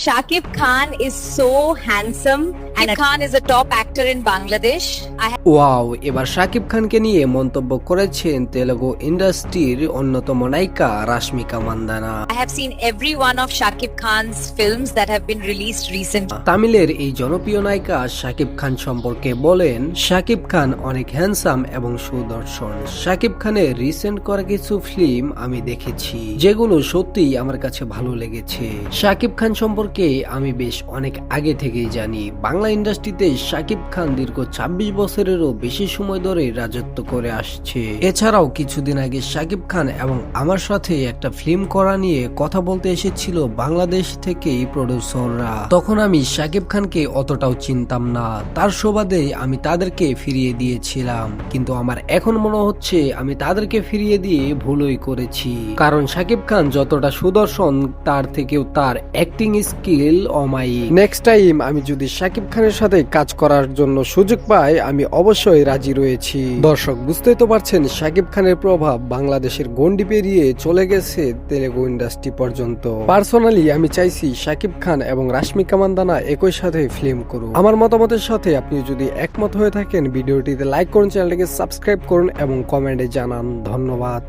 Shakib Khan is so handsome. Shakib Khan is a top actor in Bangladesh. Wow, এবার শাকিব খানকে নিয়ে মন্তব্য করেছেন তেলুগু ইন্ডাস্ট্রির অন্যতম নায়িকা Rashmika Mandanna. I have seen every one of Shakib Khan's films that have been released recently. তামিলের এই জনপ্রিয় নায়িকা শাকিব খান সম্পর্কে বলেন, শাকিব খান অনেক হ্যান্ডসাম এবং সুদর্শন। শাকিব খানের রিসেন্ট করা কিছু ফিল্ম আমি দেখেছি যেগুলো সত্যিই আমার কাছে ভালো লেগেছে। শাকিব খান সম্পর্কে আমি বেশ অনেক আগে থেকেই জানি। বাংলা ইন্ডাস্ট্রিতে শাকিব খান দীর্ঘ ২৬ বছরেরও বেশি সময় ধরে রাজত্ব করে আসছে। এছাড়াও কিছুদিন আগে শাকিব খান এবং আমার সাথে একটা ফিল্ম করা নিয়ে কথা বলতে এসেছিল বাংলাদেশ থেকেই প্রডিউসাররা। তখন আমি শাকিব খানকে অতটাও চিনতাম না, তার সুবাদে আমি তাদেরকে ফিরিয়ে দিয়েছিলাম। কিন্তু আমার এখন মনে হচ্ছে আমি তাদেরকে ফিরিয়ে দিয়ে ভুলই করেছি, কারণ শাকিব খান যতটা সুদর্শন তার থেকেও তার অ্যাক্টিং স্কিল অমায়িক। নেক্সট টাইম আমি যদি শাকিব খানের সাথে কাজ করার জন্য সুযোগ পাই আমি অবশ্যই রাজি রয়েছি। দর্শক, বুঝতেই তো পারছেন শাকিব খানের প্রভাব বাংলাদেশের গণ্ডি পেরিয়ে চলে গেছে তেলুগু ইন্ডাস্ট্রি পর্যন্ত। পার্সোনালি আমি চাইছি শাকিব খান এবং রাশমিকা মান্দানা একই সাথে ফিল্ম করুন। আমার মতামতের সাথে আপনি যদি একমত হয়ে থাকেন ভিডিওটিতে লাইক করুন, চ্যানেলটিকে সাবস্ক্রাইব করুন এবং কমেন্টে জানান। ধন্যবাদ।